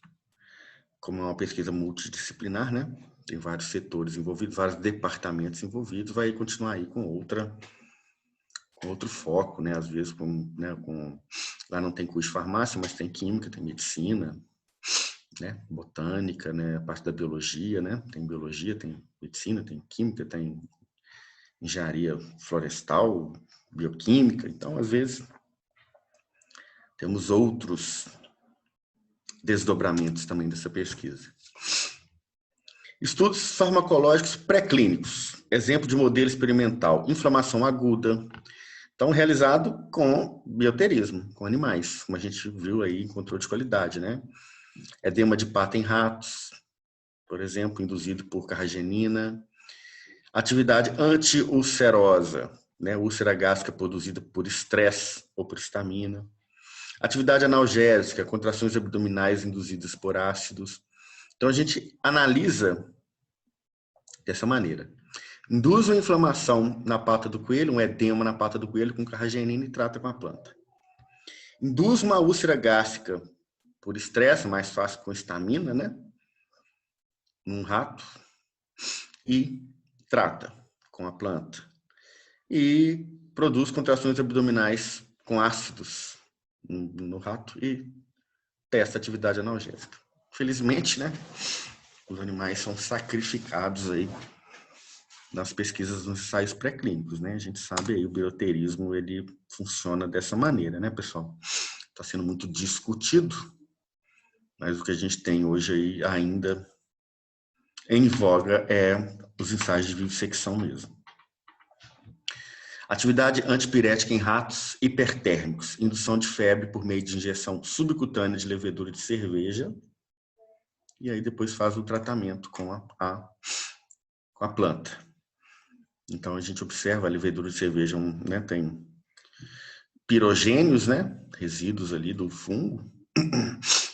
como é uma pesquisa multidisciplinar, né? Tem vários setores envolvidos, vários departamentos envolvidos, vai continuar aí com outro foco, né? Às vezes, lá não tem curso de farmácia, mas tem química, tem medicina, né? Botânica, né? A parte da biologia, né? Tem biologia, tem medicina, tem química, tem engenharia florestal, bioquímica. Então, às vezes, temos outros desdobramentos também dessa pesquisa. Estudos farmacológicos pré-clínicos. Exemplo de modelo experimental. Inflamação aguda, Então, realizado com bioterismo, com animais, como a gente viu aí em controle de qualidade, né? Edema de pata em ratos, por exemplo, induzido por carragenina. Atividade anti-ulcerosa, né? Úlcera gástrica produzida por estresse ou por histamina. Atividade analgésica, contrações abdominais induzidas por ácidos. Então, a gente analisa dessa maneira. Induz uma inflamação na pata do coelho, um edema na pata do coelho com carragenina e trata com a planta. Induz uma úlcera gástrica por estresse, mais fácil com histamina, né? Num rato. E trata com a planta. E produz contrações abdominais com ácidos no rato e testa atividade analgésica. Felizmente, né? Os animais são sacrificados aí nas pesquisas nos ensaios pré-clínicos, né? A gente sabe aí o bioterismo, ele funciona dessa maneira, né, pessoal? Está sendo muito discutido, mas o que a gente tem hoje aí ainda em voga é os ensaios de vivissecção mesmo. Atividade antipirética em ratos hipertérmicos, indução de febre por meio de injeção subcutânea de levedura de cerveja, e aí depois faz o tratamento com a planta. Então a gente observa a levedura de cerveja, né, tem pirogênios, né, resíduos ali do fungo,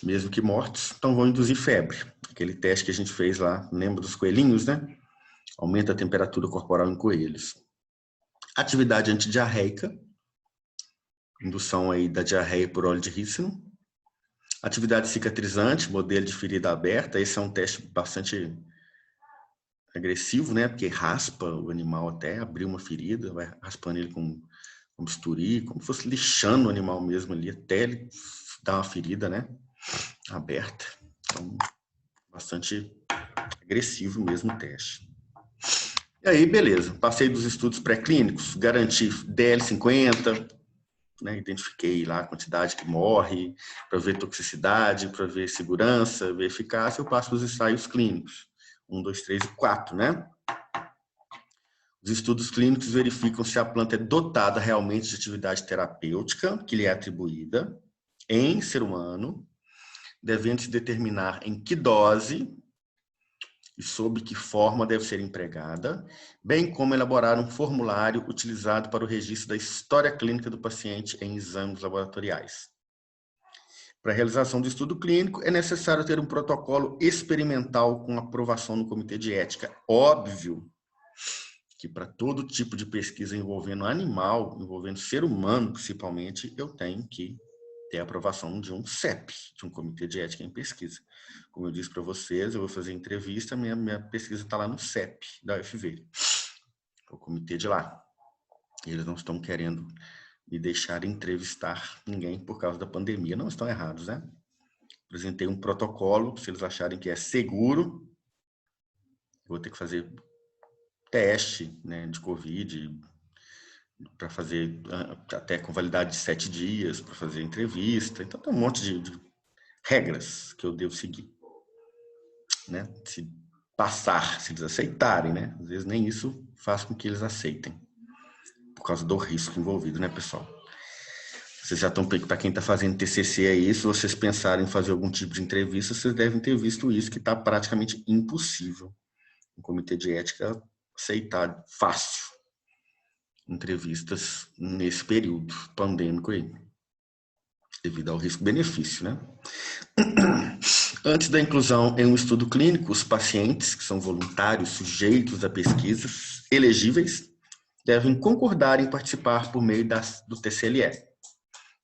mesmo que mortos, então vão induzir febre. Aquele teste que a gente fez lá, lembra dos coelhinhos, né? Aumenta a temperatura corporal em coelhos. Atividade antidiarreica, indução aí da diarreia por óleo de rícino. Atividade cicatrizante, modelo de ferida aberta. Esse é um teste bastante agressivo, né? Porque raspa o animal até abrir uma ferida, vai raspando ele com bisturi, como se fosse lixando o animal mesmo ali, até ele dar uma ferida, né? Aberta. Então, bastante agressivo mesmo o teste. E aí, beleza. Passei dos estudos pré-clínicos, garanti DL50, né, identifiquei lá a quantidade que morre, para ver toxicidade, para ver segurança, ver eficácia, eu passo para os ensaios clínicos. 1, 2, 3 e 4, né? Os estudos clínicos verificam se a planta é dotada realmente de atividade terapêutica, que lhe é atribuída, em ser humano, devendo-se determinar em que dose e sob que forma deve ser empregada, bem como elaborar um formulário utilizado para o registro da história clínica do paciente em exames laboratoriais. Para a realização do estudo clínico, é necessário ter um protocolo experimental com aprovação no Comitê de Ética. Óbvio que para todo tipo de pesquisa envolvendo animal, envolvendo ser humano principalmente, eu tenho que ter a aprovação de um CEP, de um Comitê de Ética em Pesquisa. Como eu disse para vocês, eu vou fazer entrevista, minha pesquisa está lá no CEP da UFV, o comitê de lá. Eles não estão querendo me deixar entrevistar ninguém por causa da pandemia. Não estão errados, né? Apresentei um protocolo, se eles acharem que é seguro, eu vou ter que fazer teste, né, de Covid, para fazer até com validade de 7 dias, para fazer entrevista. Então tem um monte de regras que eu devo seguir, né? Se passar, se eles aceitarem, né? Às vezes nem isso faz com que eles aceitem, por causa do risco envolvido, né, pessoal? Vocês já estão, para quem está fazendo TCC aí, se vocês pensarem em fazer algum tipo de entrevista, vocês devem ter visto isso, que está praticamente impossível o Comitê de Ética aceitar fácil entrevistas nesse período pandêmico aí, devido ao risco-benefício, né? Antes da inclusão em um estudo clínico, os pacientes, que são voluntários, sujeitos a pesquisas, elegíveis, devem concordar em participar por meio do TCLE,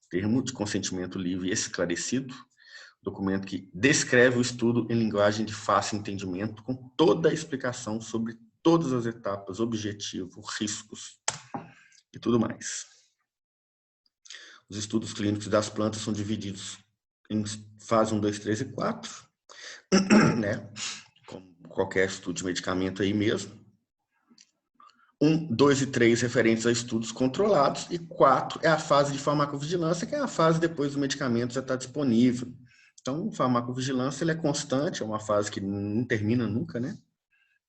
Termo de Consentimento Livre e Esclarecido, documento que descreve o estudo em linguagem de fácil entendimento, com toda a explicação sobre todas as etapas, objetivo, riscos e tudo mais. Os estudos clínicos das plantas são divididos em fase 1, 2, 3 e 4, né? Como qualquer estudo de medicamento aí mesmo. 1, 2 e 3 referentes a estudos controlados, e 4 é a fase de farmacovigilância, que é a fase depois do medicamento já está disponível. Então, farmacovigilância ele é constante, é uma fase que não termina nunca, né?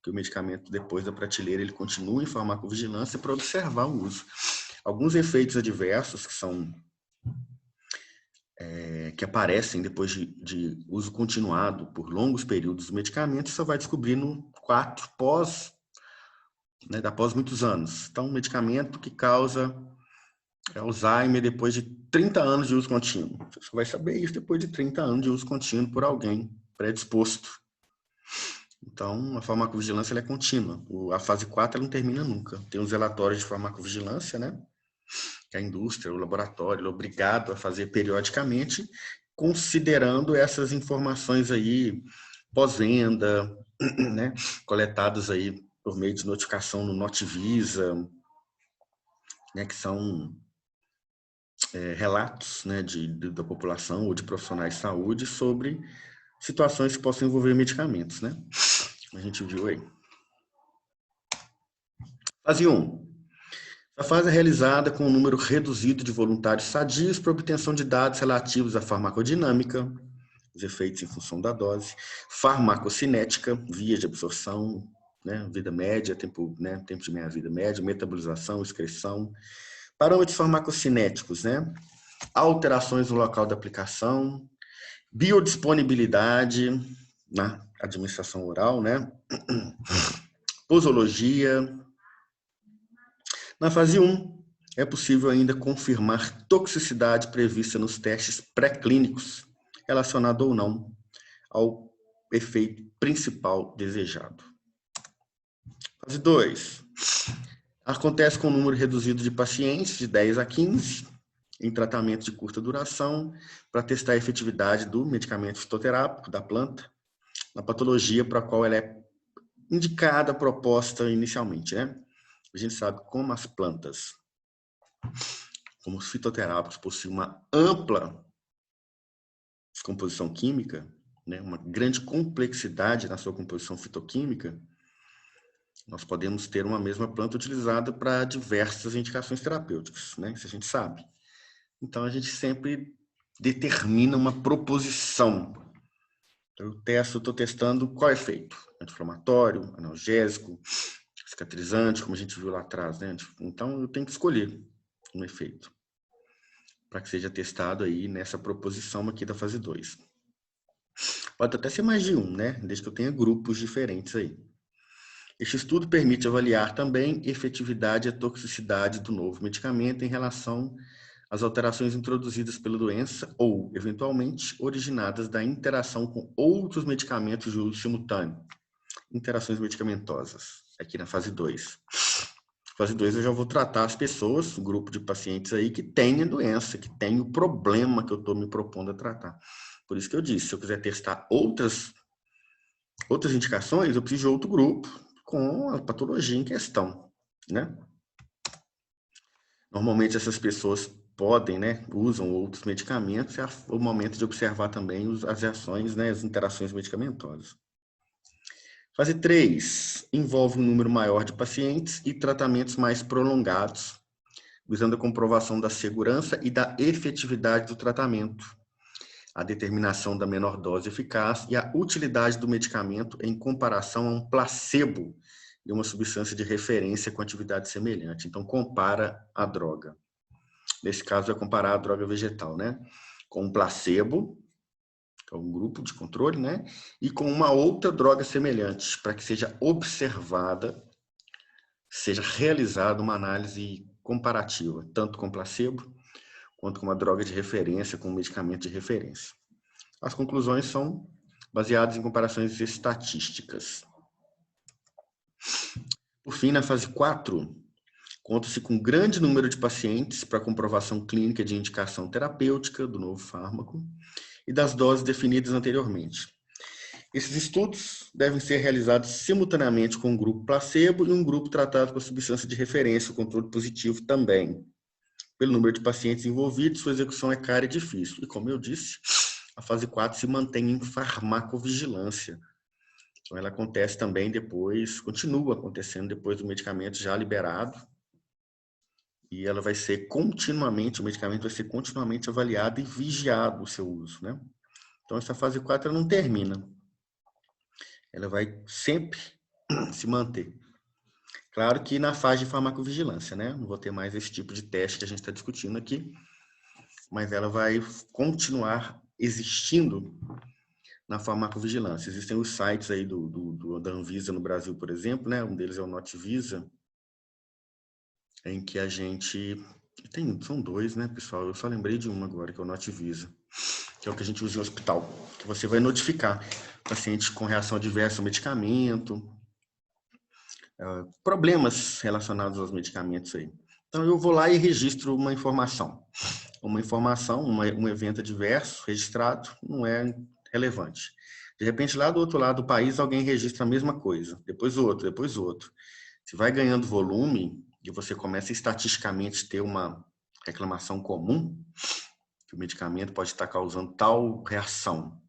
Que o medicamento, depois da prateleira, ele continua em farmacovigilância para observar o uso. alguns efeitos adversos que aparecem depois de uso continuado por longos períodos do medicamento, só vai descobrir no 4 após muitos anos. Então, um medicamento que causa Alzheimer depois de 30 anos de uso contínuo. Você só vai saber isso depois de 30 anos de uso contínuo por alguém predisposto. Então, a farmacovigilância ela é contínua. A fase 4 ela não termina nunca. Tem os relatórios de farmacovigilância, né? Que a indústria, o laboratório é obrigado a fazer periodicamente, considerando essas informações aí pós-venda, né? Coletadas aí por meio de notificação no Notivisa, né? Que são relatos, né? Da população ou de profissionais de saúde sobre situações que possam envolver medicamentos, né? A gente viu aí. Fase 1. A fase é realizada com um número reduzido de voluntários sadios para obtenção de dados relativos à farmacodinâmica, os efeitos em função da dose, farmacocinética, via de absorção, né, vida média, tempo de meia-vida média, metabolização, excreção, parâmetros farmacocinéticos, né, alterações no local da aplicação, biodisponibilidade na administração oral, né, posologia. Na fase 1, é possível ainda confirmar toxicidade prevista nos testes pré-clínicos, relacionado ou não ao efeito principal desejado. Fase 2. Acontece com um número reduzido de pacientes, de 10 a 15, em tratamento de curta duração, para testar a efetividade do medicamento fitoterápico da planta, na patologia para a qual ela é indicada, proposta inicialmente, né? A gente sabe como as plantas, como os fitoterápicos possuem uma ampla composição química, né, uma grande complexidade na sua composição fitoquímica, nós podemos ter uma mesma planta utilizada para diversas indicações terapêuticas, né? Isso a gente sabe. Então, a gente sempre determina uma proposição. Eu estou testando qual é o efeito? Anti-inflamatório, analgésico, cicatrizante, como a gente viu lá atrás, né? Então, eu tenho que escolher um efeito para que seja testado aí nessa proposição aqui da fase 2. Pode até ser mais de um, né? Desde que eu tenha grupos diferentes aí. Este estudo permite avaliar também a efetividade e a toxicidade do novo medicamento em relação às alterações introduzidas pela doença ou, eventualmente, originadas da interação com outros medicamentos de uso simultâneo. Interações medicamentosas, aqui na fase 2. Fase 2 eu já vou tratar as pessoas, um grupo de pacientes aí que tem a doença, que tem o problema que eu estou me propondo a tratar. Por isso que eu disse, se eu quiser testar outras indicações, eu preciso de outro grupo com a patologia em questão, né? Normalmente essas pessoas podem, né, usam outros medicamentos, é o momento de observar também as reações, né, as interações medicamentosas. Fase 3 envolve um número maior de pacientes e tratamentos mais prolongados, visando a comprovação da segurança e da efetividade do tratamento, a determinação da menor dose eficaz e a utilidade do medicamento em comparação a um placebo e uma substância de referência com atividade semelhante. Então, compara a droga. Nesse caso, é comparar a droga vegetal, né? Com um placebo, que é um grupo de controle, né? E com uma outra droga semelhante, para que seja observada, seja realizada uma análise comparativa, tanto com placebo, quanto com uma droga de referência, com um medicamento de referência. As conclusões são baseadas em comparações estatísticas. Por fim, na fase 4, conta-se com um grande número de pacientes para comprovação clínica de indicação terapêutica do novo fármaco e das doses definidas anteriormente. Esses estudos devem ser realizados simultaneamente com um grupo placebo e um grupo tratado com a substância de referência, o controle positivo também. Pelo número de pacientes envolvidos, sua execução é cara e difícil. E como eu disse, a fase 4 se mantém em farmacovigilância. Então, ela acontece também depois, continua acontecendo depois do medicamento já liberado. E ela vai ser continuamente, o medicamento vai ser continuamente avaliado e vigiado o seu uso, né? Então, essa fase 4 ela não termina. Ela vai sempre se manter. Claro que na fase de farmacovigilância, né? Não vou ter mais esse tipo de teste que a gente está discutindo aqui, mas ela vai continuar existindo na farmacovigilância. Existem os sites aí da Anvisa no Brasil, por exemplo, né? Um deles é o Notivisa, em que a gente... São dois, né, pessoal? Eu só lembrei de um agora, que é o Notivisa, que é o que a gente usa no hospital, que você vai notificar pacientes com reação adversa ao medicamento, problemas relacionados aos medicamentos aí. Então, eu vou lá e registro uma informação. Um evento adverso registrado não é relevante. De repente, lá do outro lado do país, alguém registra a mesma coisa, depois outro, depois outro. Se vai ganhando volume e você começa estatisticamente a ter uma reclamação comum, que o medicamento pode estar causando tal reação,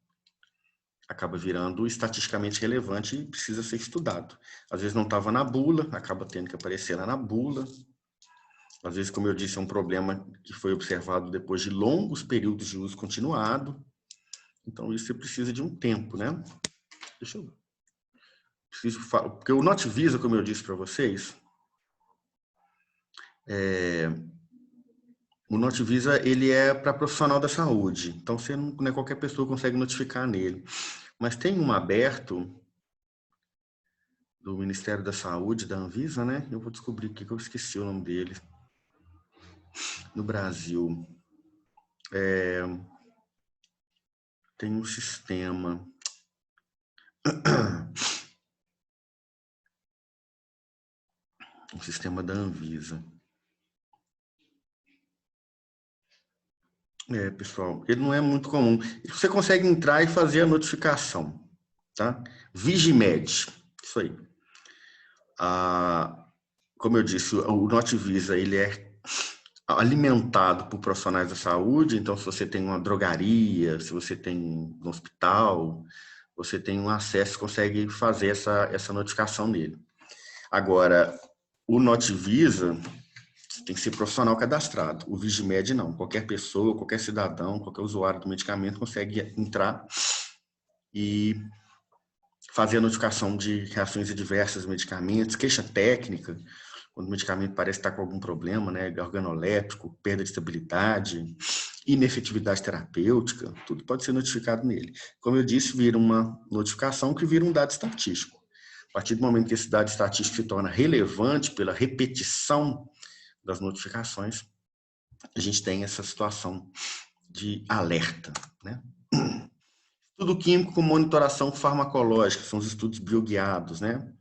acaba virando estatisticamente relevante e precisa ser estudado. Às vezes não estava na bula, acaba tendo que aparecer lá na bula. Às vezes, como eu disse, é um problema que foi observado depois de longos períodos de uso continuado. Então, isso você precisa de um tempo, né? Deixa eu... Preciso falar, porque o Notivisa, como eu disse para vocês, o Notivisa, ele é para profissional da saúde. Então, você não é qualquer pessoa que consegue notificar nele. Mas tem um aberto do Ministério da Saúde, da Anvisa, né? Eu vou descobrir aqui que eu esqueci o nome dele. No Brasil, tem um sistema... um sistema da Anvisa. Pessoal, ele não é muito comum. Você consegue entrar e fazer a notificação, tá? Vigimed, isso aí. Como eu disse, o Notivisa, ele é alimentado por profissionais da saúde, então se você tem uma drogaria, se você tem um hospital, você tem um acesso, consegue fazer essa notificação nele. Agora, o Notivisa tem que ser profissional cadastrado. O Vigimed não. Qualquer pessoa, qualquer cidadão, qualquer usuário do medicamento consegue entrar e fazer a notificação de reações adversas aos medicamentos, queixa técnica, quando o medicamento parece estar com algum problema, né, organoléptico, perda de estabilidade, inefetividade terapêutica, tudo pode ser notificado nele. Como eu disse, vira uma notificação que vira um dado estatístico. A partir do momento que esse dado estatístico se torna relevante pela repetição das notificações, a gente tem essa situação de alerta, né? Estudo químico com monitoração farmacológica, são os estudos bioguiados, né?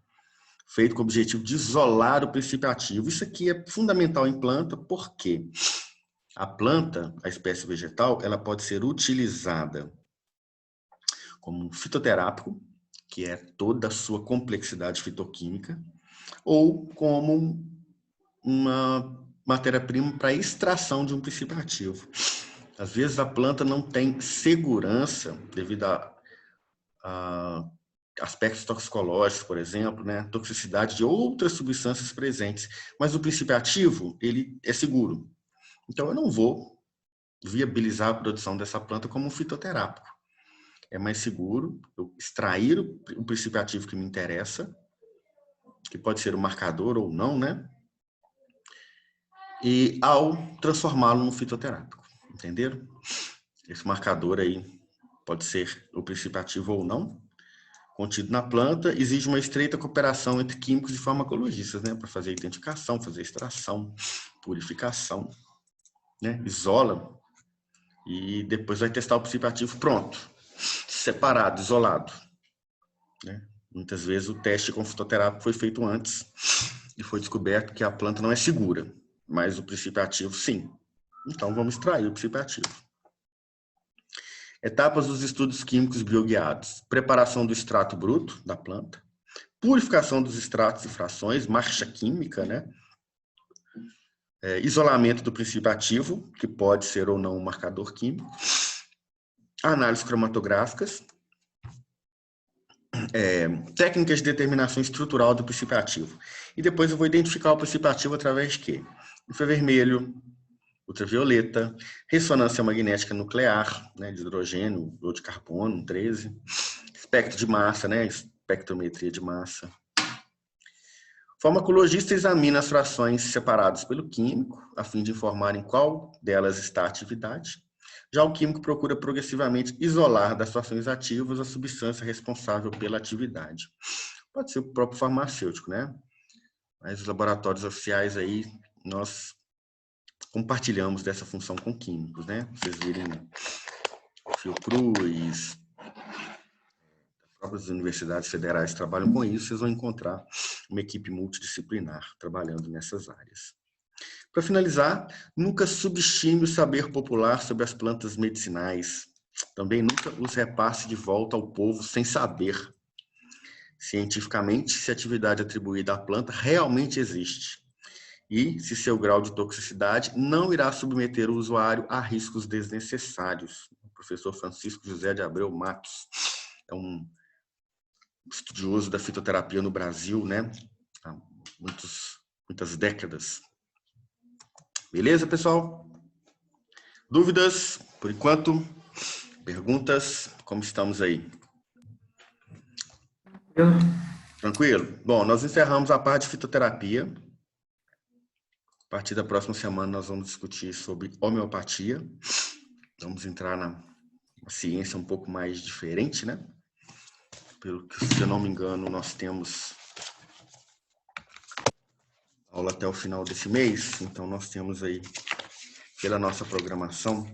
Feito com o objetivo de isolar o princípio ativo. Isso aqui é fundamental em planta, porque a planta, a espécie vegetal, ela pode ser utilizada como um fitoterápico, que é toda a sua complexidade fitoquímica, ou como uma matéria-prima para extração de um princípio ativo. Às vezes a planta não tem segurança devido a aspectos toxicológicos, por exemplo, né? Toxicidade de outras substâncias presentes, mas o princípio ativo, ele é seguro. Então eu não vou viabilizar a produção dessa planta como um fitoterápico. É mais seguro eu extrair o princípio ativo que me interessa, que pode ser o marcador ou não, né? E ao transformá-lo num fitoterápico, entenderam? Esse marcador aí pode ser o princípio ativo ou não, contido na planta. Exige uma estreita cooperação entre químicos e farmacologistas, né, para fazer identificação, fazer extração, purificação, né, isola e depois vai testar o princípio ativo pronto, separado, isolado, né? Muitas vezes o teste com fitoterápico foi feito antes e foi descoberto que a planta não é segura, mas o princípio ativo sim. Então vamos extrair o princípio ativo. Etapas dos estudos químicos bioguiados: preparação do extrato bruto da planta, purificação dos extratos e frações, marcha química, né? Isolamento do princípio ativo, que pode ser ou não um marcador químico, análises cromatográficas, técnicas de determinação estrutural do princípio ativo. E depois eu vou identificar o princípio ativo através de quê? Infravermelho, ultravioleta, ressonância magnética nuclear, né, de hidrogênio ou de carbono, 13, espectro de massa, né, espectrometria de massa. Farmacologista examina as frações separadas pelo químico, a fim de informar em qual delas está a atividade. Já o químico procura progressivamente isolar das frações ativas a substância responsável pela atividade. Pode ser o próprio farmacêutico, né? Mas os laboratórios oficiais aí, nós compartilhamos dessa função com químicos, né? Vocês virem Fiocruz, as próprias universidades federais trabalham com isso, vocês vão encontrar uma equipe multidisciplinar trabalhando nessas áreas. Para finalizar, nunca subestime o saber popular sobre as plantas medicinais. Também nunca os repasse de volta ao povo sem saber. Cientificamente, se a atividade atribuída à planta realmente existe. E se seu grau de toxicidade não irá submeter o usuário a riscos desnecessários. O professor Francisco José de Abreu Matos é um estudioso da fitoterapia no Brasil, né? Há muitas décadas. Beleza, pessoal? Dúvidas, por enquanto? Perguntas? Como estamos aí? Tranquilo? Bom, nós encerramos a parte de fitoterapia. A partir da próxima semana nós vamos discutir sobre homeopatia. Vamos entrar na ciência um pouco mais diferente, né? Pelo que, se eu não me engano, nós temos aula até o final desse mês. Então, nós temos aí, pela nossa programação,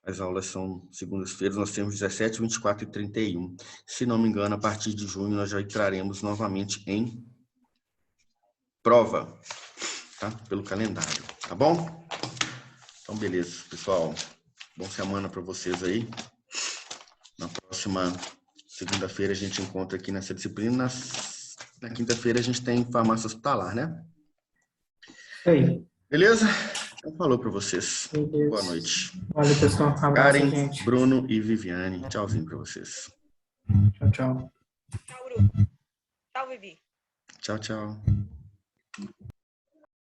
as aulas são segundas-feiras, nós temos 17, 24 e 31. Se não me engano, a partir de junho nós já entraremos novamente em prova, tá? Pelo calendário, tá bom? Então, beleza, pessoal. Boa semana para vocês aí. Na próxima segunda-feira a gente encontra aqui nessa disciplina. Na quinta-feira a gente tem farmácia hospitalar, né? Aí. Beleza? Então, falou para vocês. Beleza. Boa noite. Valeu, pessoal. Abraço, Karen, gente. Bruno e Viviane. Tchauzinho para vocês. Tchau, tchau. Tchau, Bruno. Tchau, Vivi. Tchau, tchau.